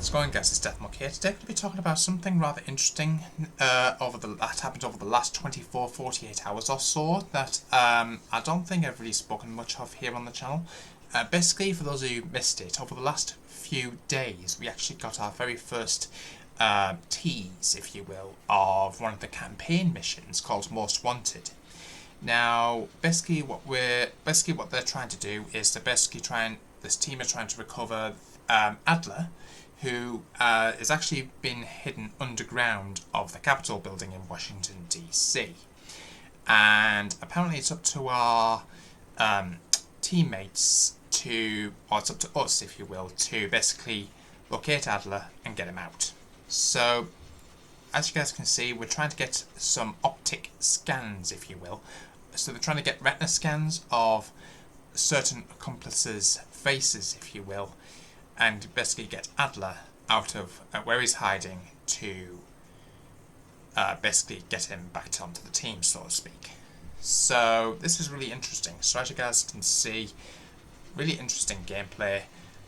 How's it going, guys? It's Deathmark here. Today we're going to be talking about something rather interesting that happened over the last 48 hours or so that I don't think I've really spoken much of here on the channel. Basically, for those of you who missed it, over the last few days we actually got our very first tease, if you will, of one of the campaign missions called Most Wanted. Now, basically what they're trying to do is this team is trying to recover Adler, who has actually been hidden underground of the Capitol building in Washington, D.C. And apparently it's up to our teammates it's up to us, if you will, to basically locate Adler and get him out. So, as you guys can see, we're trying to get some optic scans, if you will. So they're trying to get retina scans of certain accomplices' faces, if you will, and basically get Adler out of where he's hiding to basically get him back onto the team, so to speak. So this is really interesting. So as you guys can see, really interesting gameplay.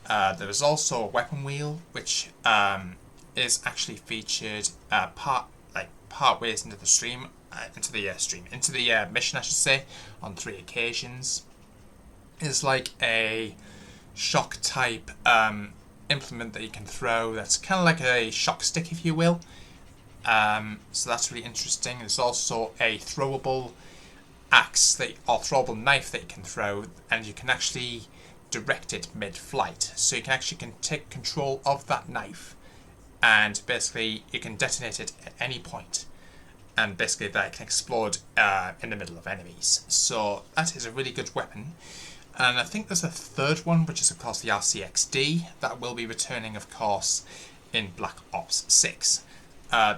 There is also a weapon wheel, which is actually featured part ways into the stream, into the mission, I should say, on 3 occasions. It's like a shock type implement that you can throw. That's kind of like a shock stick, if you will. So that's really interesting. There's also a throwable axe or throwable knife that you can throw, and you can actually direct it mid-flight. So you can actually take control of that knife, and basically you can detonate it at any point, and basically that can explode in the middle of enemies. So that is a really good weapon. And I think there's a third one, which is of course the RCXD, that will be returning, of course, in Black Ops 6.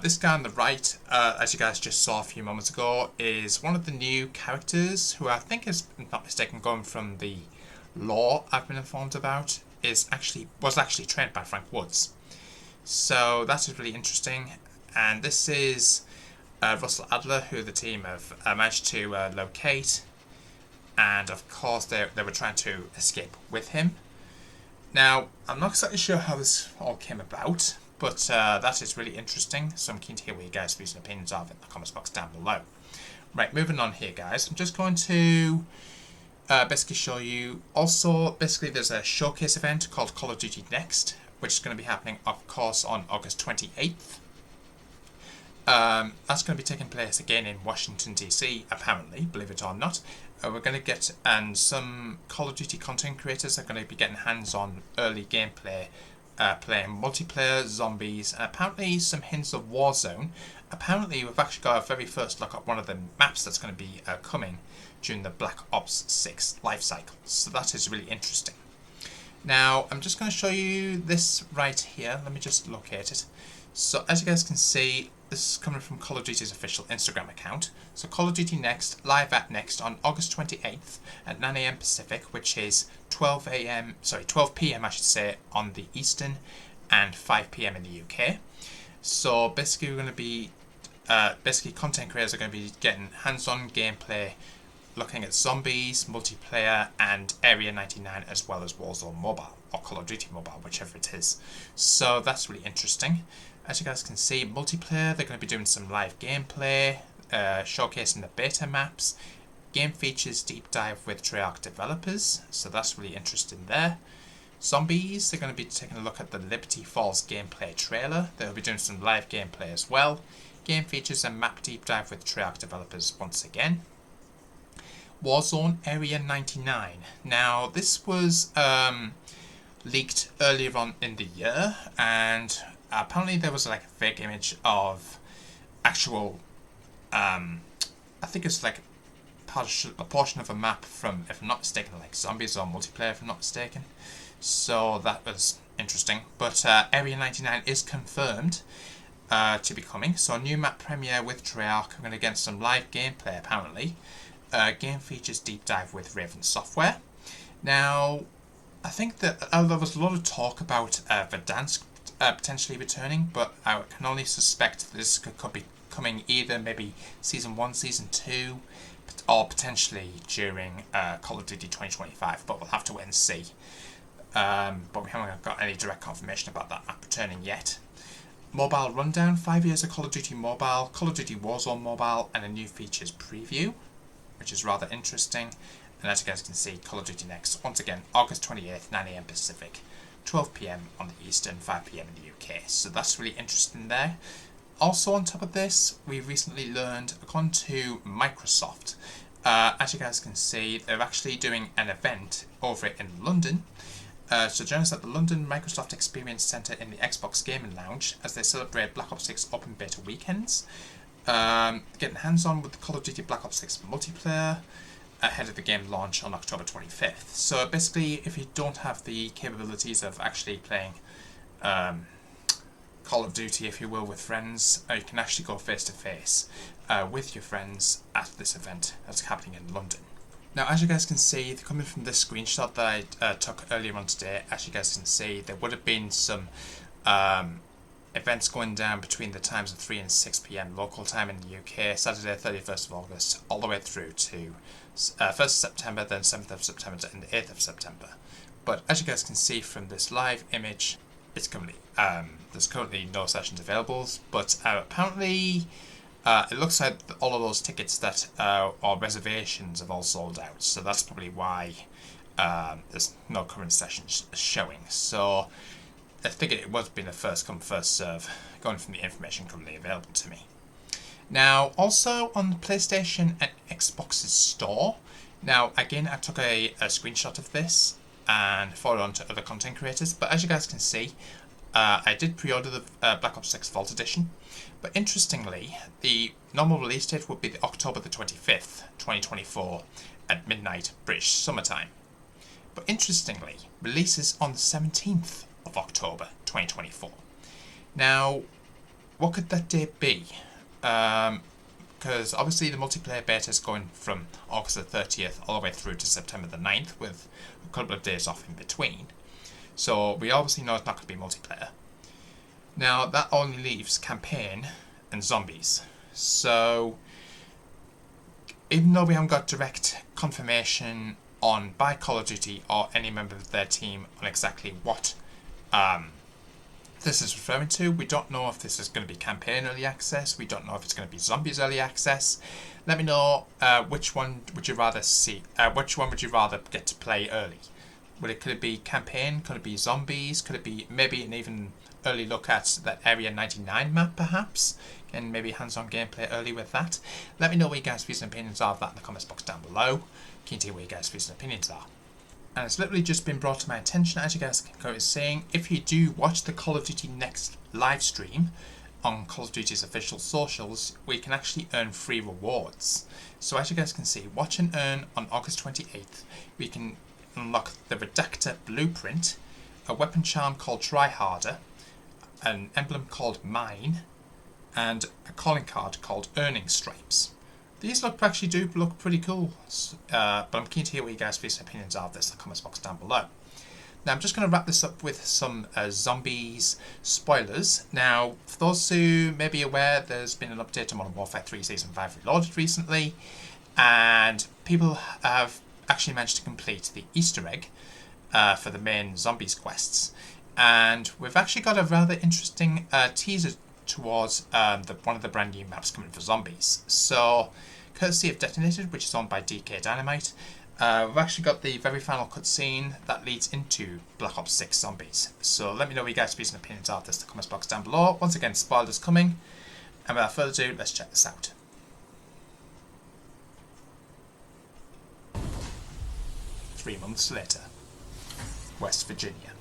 This guy on the right, as you guys just saw a few moments ago, is one of the new characters who I think is, if not mistaken, going from the lore I've been informed about, was actually trained by Frank Woods. So that is really interesting. And this is Russell Adler, who the team have managed to locate. And of course they were trying to escape with him. Now, I'm not exactly sure how this all came about, but that is really interesting, so I'm keen to hear what you guys' views and opinions are in the comments box down below. Right, moving on here, guys. I'm just going to basically show you, also, basically there's a showcase event called Call of Duty Next, which is going to be happening, of course, on August 28th. That's going to be taking place again in Washington, D.C., apparently, believe it or not. We're going to get, and some Call of Duty content creators are going to be getting hands-on early gameplay, playing multiplayer, zombies, and apparently some hints of Warzone. Apparently we've actually got our very first look at one of the maps that's going to be coming during the Black Ops 6 life cycle. So that is really interesting. Now, I'm just going to show you this right here. Let me just locate it. So as you guys can see, this is coming from Call of Duty's official Instagram account. So Call of Duty Next, live at Next on August 28th at 9 AM Pacific, which is 12 PM I should say, on the Eastern, and 5 PM in the UK. So basically we're going to be, content creators are going to be getting hands-on gameplay, looking at zombies, multiplayer, and Area 99, as well as Warzone Mobile, or Call of Duty Mobile, whichever it is. So that's really interesting. As you guys can see, multiplayer, they're going to be doing some live gameplay, showcasing the beta maps, game features deep dive with Treyarch developers, so that's really interesting there. Zombies, they're going to be taking a look at the Liberty Falls gameplay trailer. They'll be doing some live gameplay as well. Game features and map deep dive with Treyarch developers once again. Warzone Area 99. Now, this was leaked earlier on in the year, and apparently there was like a fake image of actual, I think it's like a portion of a map from, if I'm not mistaken, like zombies or multiplayer, if I'm not mistaken. So that was interesting. But Area 99 is confirmed to be coming. So a new map premiere with Treyarch. We're going to get some live gameplay apparently. Game features deep dive with Raven Software. Now, I think that there was a lot of talk about Verdansk potentially returning, but I can only suspect that this could be coming either maybe Season 1, Season 2, or potentially during Call of Duty 2025, but we'll have to wait and see. but we haven't got any direct confirmation about that app returning yet. Mobile rundown, 5 years of Call of Duty Mobile, Call of Duty Warzone Mobile, and a new features preview, which is rather interesting. And as you guys can see, Call of Duty Next, once again, August 28th, 9 AM Pacific, 12 PM on the Eastern, 5 PM in the UK. So that's really interesting there. Also on top of this, we recently learned, according to Microsoft, as you guys can see, they're actually doing an event over in London. So join us at the London Microsoft Experience Centre in the Xbox Gaming Lounge as they celebrate Black Ops 6 Open Beta weekends. Getting hands-on with the Call of Duty Black Ops 6 multiplayer ahead of the game launch on October 25th. So basically, if you don't have the capabilities of actually playing Call of Duty, if you will, with friends, you can actually go face-to-face with your friends at this event that's happening in London. Now, as you guys can see, coming from this screenshot that I took earlier on today, as you guys can see, there would have been some events going down between the times of 3 and 6 PM local time in the UK, Saturday 31st of August, all the way through to 1st of September, then 7th of September, and the 8th of September. But as you guys can see from this live image, it's currently there's currently no sessions available, but apparently it looks like all of those tickets that or reservations have all sold out. So that's probably why there's no current sessions showing. So I think it was being a first come first serve, going from the information currently available to me. Now, also on the PlayStation and Xbox's store. Now, again, I took a screenshot of this and forwarded on to other content creators. But as you guys can see, I did pre-order the Black Ops 6 Vault Edition. But interestingly, the normal release date would be the October the 25th, 2024 at midnight British summertime. But interestingly, releases on the 17th of October 2024. Now, what could that date be? Because obviously the multiplayer beta is going from August the 30th all the way through to September the 9th with a couple of days off in between. So we obviously know it's not going to be multiplayer. Now that only leaves campaign and zombies. So even though we haven't got direct confirmation by Call of Duty or any member of their team on exactly what this is referring to, we don't know if this is going to be campaign early access, we don't know if it's going to be zombies early access. Let me know which one would you rather see, which one would you rather get to play early. Could it be campaign, could it be zombies, could it be maybe an even early look at that Area 99 map perhaps, and maybe hands-on gameplay early with that. Let me know what you guys' views and opinions are of that in the comments box down below. Keen to hear what you guys' views and opinions are. And it's literally just been brought to my attention, as you guys can go saying, if you do watch the Call of Duty Next live stream on Call of Duty's official socials, we can actually earn free rewards. So as you guys can see, watch and earn on August 28th, we can unlock the Redactor Blueprint, a weapon charm called Try Harder, an emblem called Mine, and a calling card called Earning Stripes. These actually do look pretty cool, but I'm keen to hear what you guys' views and opinions are of this in the comments box down below. Now I'm just going to wrap this up with some zombies spoilers. Now, for those who may be aware, there's been an update to Modern Warfare 3 Season 5 Reloaded recently, and people have actually managed to complete the Easter egg for the main zombies quests. And we've actually got a rather interesting teaser towards one of the brand new maps coming for zombies. So, courtesy of Detonated, which is owned by DK Dynamite, we've actually got the very final cutscene that leads into Black Ops 6 Zombies. So let me know what you guys' views and opinions are of this in the comments box down below. Once again, spoilers coming. And without further ado, let's check this out. Three months later, West Virginia.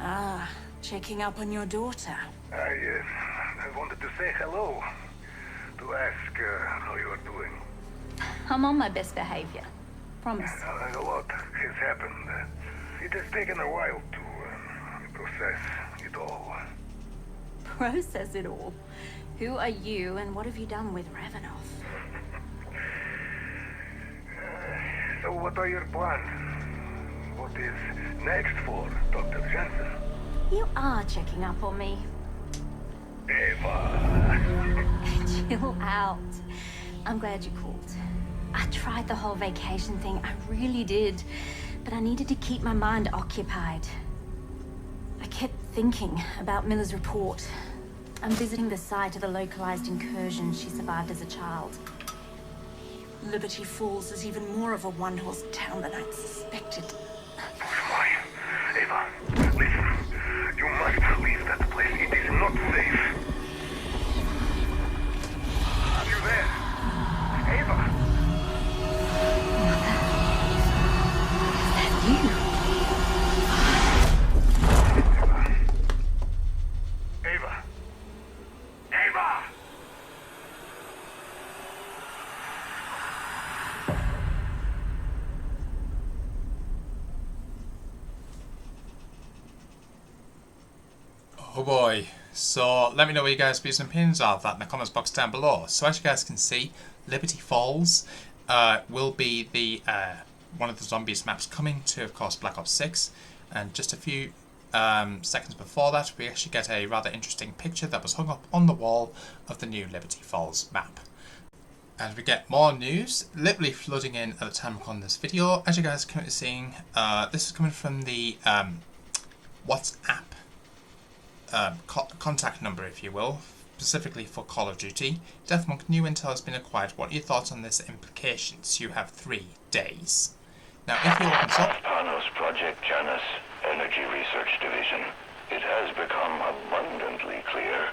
Ah, checking up on your daughter. I wanted to say hello, to ask how you are doing. I'm on my best behavior. Promise. A lot has happened. It has taken a while to process it all. Process it all. Who are you and what have you done with Ravenoff? So what are your plans? What is next for Dr. Jansen? You are checking up on me. Eva. Chill out. I'm glad you called. I tried the whole vacation thing, I really did. But I needed to keep my mind occupied. I kept thinking about Miller's report. I'm visiting the site of the localized incursion she survived as a child. Liberty Falls is even more of a one-horse town than I'd suspected. Why? Ava, listen. You must leave that place. It is not safe. Are you there? Ava? You? Ava? Ava! Oh boy. So let me know what you guys' views and opinions are of that in the comments box down below. So as you guys can see, Liberty Falls will be the one of the zombies maps coming to, of course, Black Ops 6. And just a few seconds before that, we actually get a rather interesting picture that was hung up on the wall of the new Liberty Falls map. As we get more news, literally flooding in at the time of recording this video, as you guys are currently seeing, this is coming from the WhatsApp contact number, if you will, specifically for Call of Duty. Deathmonk, new intel has been acquired. What are your thoughts on this implications? You have 3 days. Now, if you open this up... Panos Project Janus, Energy Research Division. It has become abundantly clear.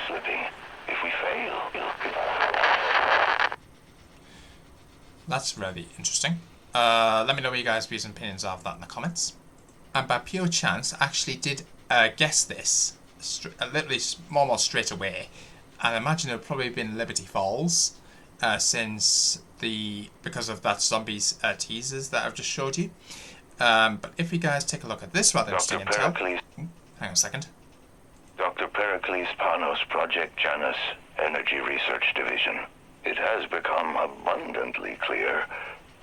Slipping. If we fail, That's really interesting. Let me know what you guys' views and opinions are of that in the comments. And by pure chance, I actually did guess this literally more straight away. And I imagine it would probably have been Liberty Falls, because of that zombies teasers that I've just showed you. But if you guys take a look at this rather interesting intel... Hang on a second. Dr. Parocles Panos Project Janus, Energy Research Division. It has become abundantly clear.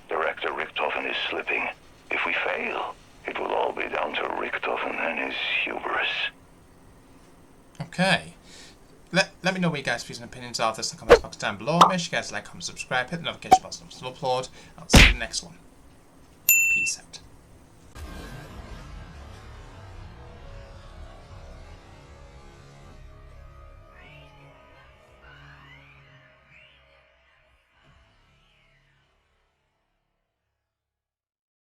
Director Richtofen is slipping. If we fail, it will all be down to Richtofen and his hubris. Okay. Let me know what you guys' views and opinions are of this in the comments box down below. Make sure you guys like, comment, subscribe, hit the notification button to upload. I'll see you in the next one. Peace out.